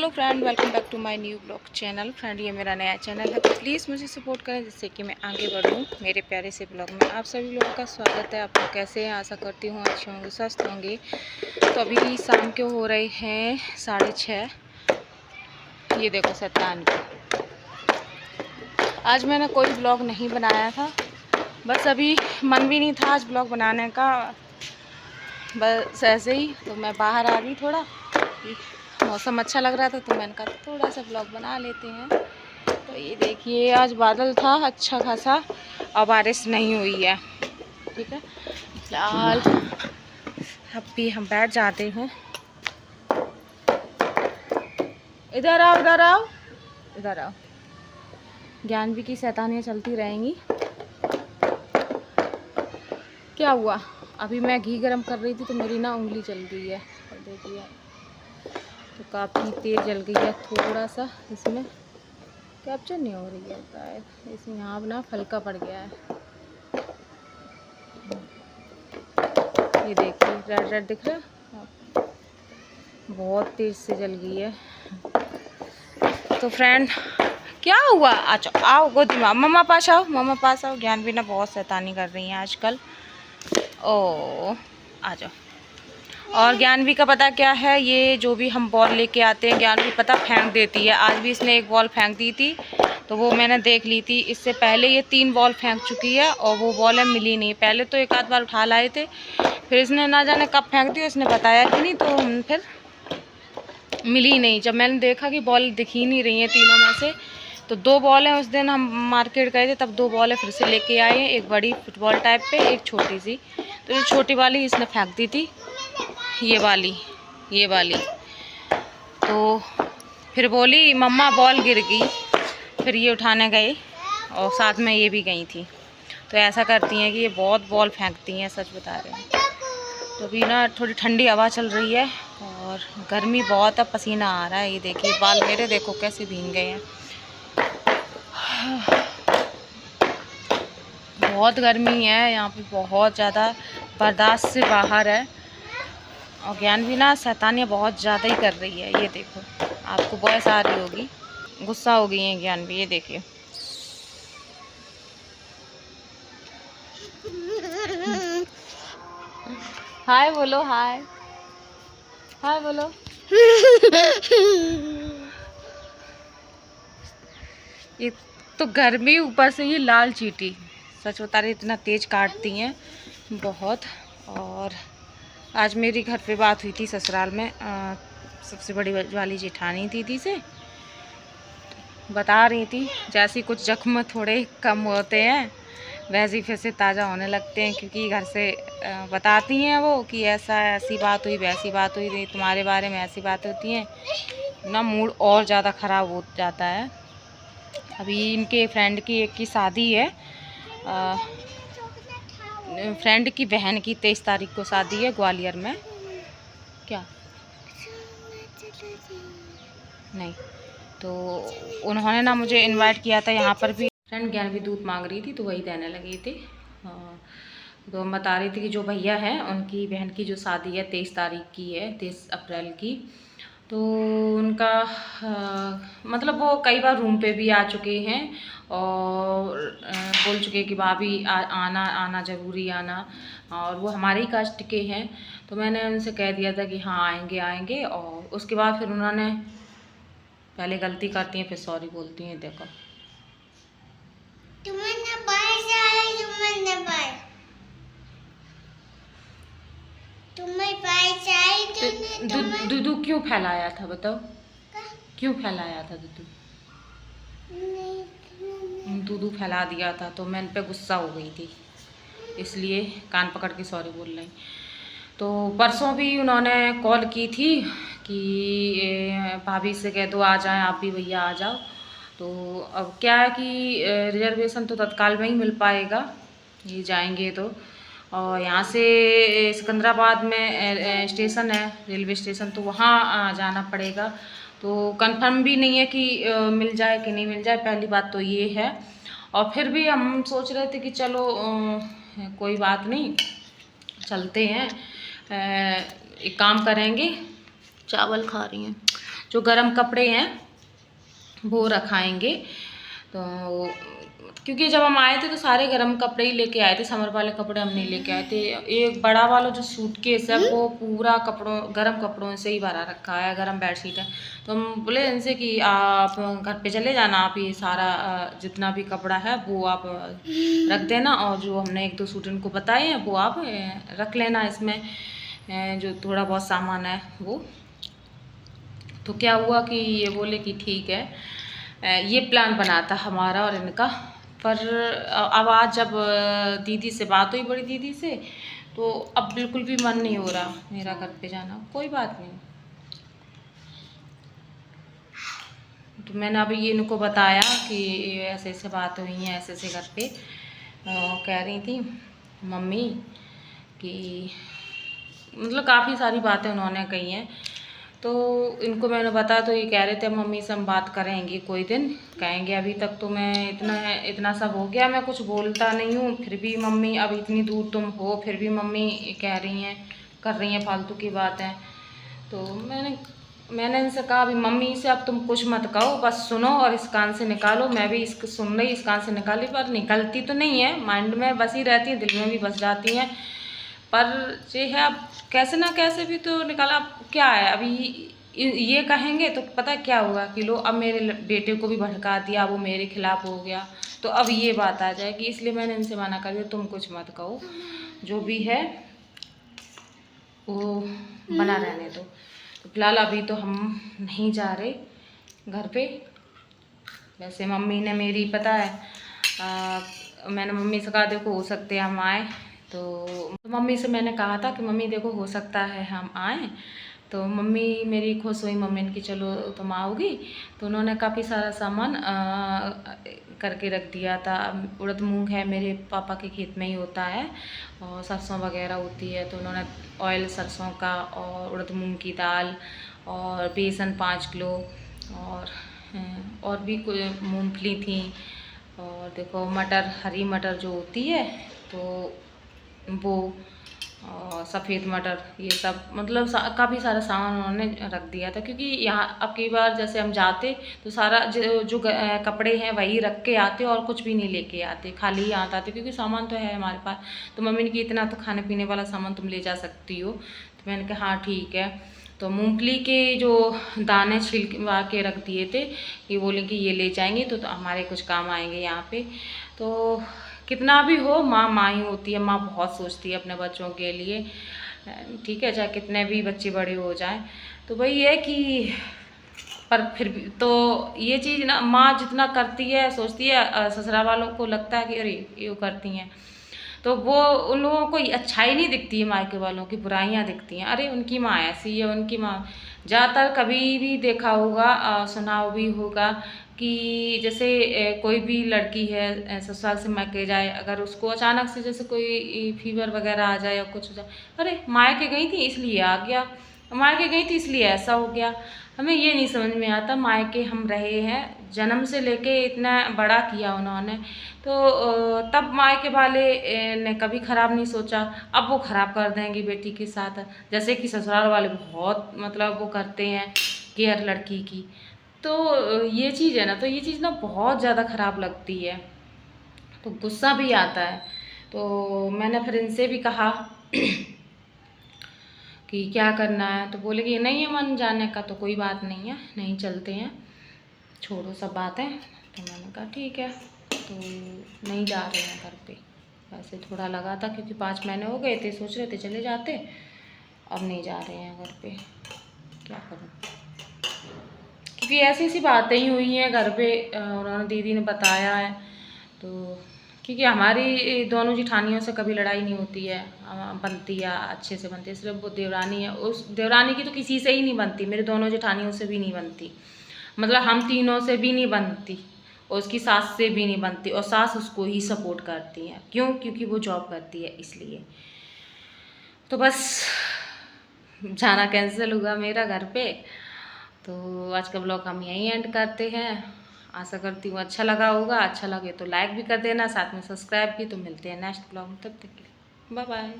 Hello friend, welcome back to my new blog channel. Friend, ये मेरा नया channel है, तो प्लीज़ मुझे सपोर्ट करें जिससे कि मैं आगे बढ़ूँ मेरे प्यारे से ब्लॉग में। आप सभी लोगों का स्वागत है। आप लोग कैसे हैं? आशा करती हूँ अच्छे होंगे, स्वस्थ होंगे। तो अभी शाम के हो रहे हैं 6:30। ये देखो शैतान को। आज मैंने कोई ब्लॉग नहीं बनाया था, बस अभी मन भी नहीं था आज ब्लॉग बनाने का, बस ऐसे ही। तो मैं बाहर आ गई, थोड़ा मौसम अच्छा लग रहा था तो मैंने कहा थोड़ा सा ब्लॉग बना लेते हैं। तो ये देखिए, आज बादल था अच्छा खासा और बारिश नहीं हुई है। ठीक है, फिलहाल अब भी हम बैठ जाते हैं। इधर आओ, इधर आओ, इधर आओ। ज्ञानवी की शैतानियाँ चलती रहेंगी। क्या हुआ? अभी मैं घी गरम कर रही थी तो मेरी ना उंगली जल गई है, और देखिए तो काफ़ी तेज़ जल गई है। थोड़ा सा इसमें कैप्चर नहीं हो रही है शायद, इसमें यहाँ ना फलका पड़ गया है। ये देखिए रेड रेड दिख रहा है, बहुत तेज़ से जल गई है। तो फ्रेंड, क्या हुआ? अच्छा आओ गोदी में, मम्मा पास आओ, मम्मा पास आओ। ज्ञान भी ना बहुत शैतानी कर रही हैं आजकल। ओ आ जाओ। और ज्ञानवी का पता क्या है, ये जो भी हम बॉल लेके आते हैं ज्ञानवी पता फेंक देती है। आज भी इसने एक बॉल फेंक दी थी, तो वो मैंने देख ली थी। इससे पहले ये 3 बॉल फेंक चुकी है और वो बॉलें मिली नहीं। पहले तो एक आध बार उठा लाए थे, फिर इसने ना जाने कब फेंक दी, इसने बताया कि नहीं, तो हम फिर मिली नहीं। जब मैंने देखा कि बॉल दिख ही नहीं रही हैं तीनों में से, तो 2 बॉलें उस दिन हम मार्केट गए थे तब 2 बॉलें फिर से लेके आए हैं, एक बड़ी फुटबॉल टाइप पे, एक छोटी सी। तो जो छोटी वाली इसने फेंक दी थी, ये वाली। तो फिर बोली मम्मा बॉल गिर गई, फिर ये उठाने गए और साथ में ये भी गई थी। तो ऐसा करती हैं कि ये बहुत बॉल फेंकती हैं, सच बता रहे हैं। तो अभी ना थोड़ी ठंडी हवा चल रही है और गर्मी बहुत है, पसीना आ रहा है। ये देखिए बाल मेरे देखो कैसे भीग गए हैं। बहुत गर्मी है यहाँ पे, बहुत ज़्यादा, बर्दाश्त से बाहर है। और ज्ञान भी ना शैतानियाँ बहुत ज़्यादा ही कर रही है। ये देखो, आपको वॉइस आ रही होगी, गुस्सा हो गई है ज्ञान भी। ये देखिए हाय बोलो, हाय हाय बोलो। ये तो गर्मी, ऊपर से ये लाल चींटी, सच बता रही इतना तेज़ काटती हैं बहुत। और आज मेरी घर पे बात हुई थी ससुराल में, सबसे बड़ी वाली जेठानी दीदी से बता रही थी, जैसे कुछ जख्म थोड़े कम होते हैं वैसे ही फिर से ताज़ा होने लगते हैं। क्योंकि घर से बताती हैं वो कि ऐसी बात हुई, वैसी बात हुई, तुम्हारे बारे में ऐसी बात होती हैं ना, मूड और ज़्यादा ख़राब हो जाता है। अभी इनके फ्रेंड की एक की शादी है, फ्रेंड की बहन की 23 तारीख को शादी है ग्वालियर में। क्या नहीं, तो उन्होंने ना मुझे इनवाइट किया था यहाँ पर भी। फ्रेंड ज्ञान भी दूध मांग रही थी तो वही देने लगी थी। तो हम बता रही थी कि जो भैया हैं उनकी बहन की जो शादी है 23 तारीख की है, 23 अप्रैल की। तो उनका मतलब वो कई बार रूम पे भी आ चुके हैं और बोल चुके कि भाभी आना आना ज़रूरी आना, और वो हमारे ही कास्ट के हैं। तो मैंने उनसे कह दिया था कि हाँ आएंगे आएंगे। और उसके बाद फिर उन्होंने, पहले गलती करती हैं फिर सॉरी बोलती हैं। देखो दूधू क्यों फैलाया था बताओ, क्यों फैलाया था दूधू फैला दिया था, तो मैं इन पे गुस्सा हो गई थी, इसलिए कान पकड़ के सॉरी बोल रही। तो परसों भी उन्होंने कॉल की थी कि भाभी से कह दो आ जाएं, आप भी भैया आ जाओ। तो अब क्या है कि रिजर्वेशन तो तत्काल में ही मिल पाएगा, ये जाएंगे तो। और यहाँ से सिकंदराबाद में स्टेशन है, रेलवे स्टेशन, तो वहाँ जाना पड़ेगा। तो कंफर्म भी नहीं है कि मिल जाए कि नहीं मिल जाए, पहली बात तो ये है। और फिर भी हम सोच रहे थे कि चलो कोई बात नहीं, चलते हैं, एक काम करेंगे। चावल खा रही हैं जो गर्म कपड़े हैं वो रखाएंगे। तो क्योंकि जब हम आए थे तो सारे गर्म कपड़े ही लेके आए थे, समर वाले कपड़े हम नहीं लेके आए थे। एक बड़ा वाला जो सूटकेस है वो पूरा गर्म कपड़ों से ही भरा रखा है, गर्म बेडशीट है। तो हम बोले इनसे कि आप घर पे चले जाना, आप ये सारा जितना भी कपड़ा है वो आप रख देना, और जो हमने 1-2 सूट इनको बताए हैं वो आप रख लेना इसमें, जो थोड़ा बहुत सामान है वो। तो क्या हुआ कि ये बोले कि ठीक है, ये प्लान बना था हमारा और इनका। पर अब आज जब दीदी से बात हुई, बड़ी दीदी से, तो अब बिल्कुल भी मन नहीं हो रहा मेरा घर पे जाना। कोई बात नहीं, तो मैंने अभी ये इनको बताया कि ऐसे ऐसे बात हुई है, ऐसे ऐसे घर पे कह रही थी मम्मी कि मतलब काफ़ी सारी बातें उन्होंने कही हैं। तो इनको मैंने बताया तो ये कह रहे थे मम्मी से हम बात करेंगे कोई दिन, कहेंगे। अभी तक तो मैं इतना सब हो गया, मैं कुछ बोलता नहीं हूँ, फिर भी मम्मी अब इतनी दूर तुम हो, फिर भी मम्मी कह रही हैं, कर रही हैं फालतू की बातें। तो मैंने इनसे कहा अभी मम्मी से अब तुम कुछ मत कहो, बस सुनो और इस कान से निकालो। मैं भी इसको सुन रही, इस कान से निकाली, पर निकलती तो नहीं है, माइंड में बसी रहती है, दिल में भी बस जाती हैं। पर ये है अब कैसे ना कैसे भी तो निकाला। अब क्या है, अभी ये कहेंगे तो पता क्या होगा कि लो अब मेरे बेटे को भी भड़का दिया, वो मेरे खिलाफ हो गया, तो अब ये बात आ जाएगी। इसलिए मैंने इनसे मना कर दिया, तुम कुछ मत कहो, जो भी है वो बना रहने दो। तो फिलहाल अभी तो हम नहीं जा रहे घर पे। वैसे मम्मी ने मेरी पता है मैंने मम्मी से कहा देखो हो सकते हम आए, तो मम्मी से मैंने कहा था कि मम्मी देखो हो सकता है हम आएँ। तो मम्मी मेरी खुश हुई, मम्मी ने कि चलो तुम आओगी। तो उन्होंने काफ़ी सारा सामान करके रख दिया था। उड़द मूंग है, मेरे पापा के खेत में ही होता है, और सरसों वगैरह होती है, तो उन्होंने ऑयल सरसों का और उड़द मूंग की दाल और बेसन 5 किलो और भी कोई मूंगफली थी, और देखो मटर, हरी मटर जो होती है तो वो, और सफ़ेद मटर, ये सब मतलब काफ़ी सारा सामान उन्होंने रख दिया था। क्योंकि यहाँ अब कई बार जैसे हम जाते तो सारा जो कपड़े हैं वही रख के आते और कुछ भी नहीं लेके आते, खाली ही आते, क्योंकि सामान तो है हमारे पास। तो मम्मी ने कि इतना तो खाने पीने वाला सामान तुम ले जा सकती हो। तो मैंने कहा हाँ ठीक है। तो मूंगफली के जो दाने छिलवा के रख दिए थे, ये बोले कि ये ले जाएंगे तो हमारे कुछ काम आएंगे यहाँ पे। तो कितना भी हो, माँ माँ ही होती है, माँ बहुत सोचती है अपने बच्चों के लिए, ठीक है, चाहे कितने भी बच्चे बड़े हो जाएं। तो वही है कि पर फिर भी तो ये चीज़ ना, माँ जितना करती है सोचती है, ससुराल वालों को लगता है कि अरे ये करती हैं, तो वो उन लोगों को अच्छाई नहीं दिखती है, मायके वालों की बुराइयां दिखती हैं। अरे उनकी माँ ऐसी है, उनकी माँ। ज़्यादातर कभी भी देखा होगा, सुना भी होगा कि जैसे कोई भी लड़की है ससुराल से मायके जाए, अगर उसको अचानक से जैसे कोई फीवर वगैरह आ जाए या कुछ हो जाए, अरे मायके गई थी इसलिए आ गया, मायके गई थी इसलिए ऐसा हो गया। हमें ये नहीं समझ में आता, मायके हम रहे हैं जन्म से लेके इतना बड़ा किया उन्होंने, तो तब मायके वाले ने कभी ख़राब नहीं सोचा, अब वो ख़राब कर देंगे बेटी के साथ। जैसे कि ससुराल वाले बहुत मतलब वो करते हैं केयर लड़की की। तो ये चीज़ है ना, तो ये चीज़ ना बहुत ज़्यादा ख़राब लगती है, तो गुस्सा भी आता है। तो मैंने फिर इनसे भी कहा कि क्या करना है, तो बोले कि नहीं है मन जाने का तो कोई बात नहीं है, नहीं चलते हैं, छोड़ो सब बातें। तो मैंने कहा ठीक है, तो नहीं जा रहे हैं घर पे। वैसे थोड़ा लगा था क्योंकि 5 महीने हो गए थे, सोच रहे थे चले जाते, अब नहीं जा रहे हैं घर पे। क्या करूँ, क्योंकि ऐसी ऐसी बातें ही हुई हैं घर पे, उन्होंने दीदी ने बताया है। तो क्योंकि हमारी दोनों जिठानियों से कभी लड़ाई नहीं होती है, बनती है अच्छे से बनती है, सिर्फ वो देवरानी है, उस देवरानी की तो किसी से ही नहीं बनती, मेरे दोनों जिठानियों से भी नहीं बनती, मतलब हम तीनों से भी नहीं बनती, और उसकी सास से भी नहीं बनती, और सास उसको ही सपोर्ट करती हैं। क्यों? क्योंकि वो जॉब करती है इसलिए। तो बस जाना कैंसिल हुआ मेरा घर पे। तो आज का ब्लॉग हम यहीं एंड करते हैं। आशा करती हूँ अच्छा लगा होगा, अच्छा लगे तो लाइक भी कर देना, साथ में सब्सक्राइब भी। तो मिलते हैं नेक्स्ट ब्लॉग में, तब तक के लिए बाय बाय।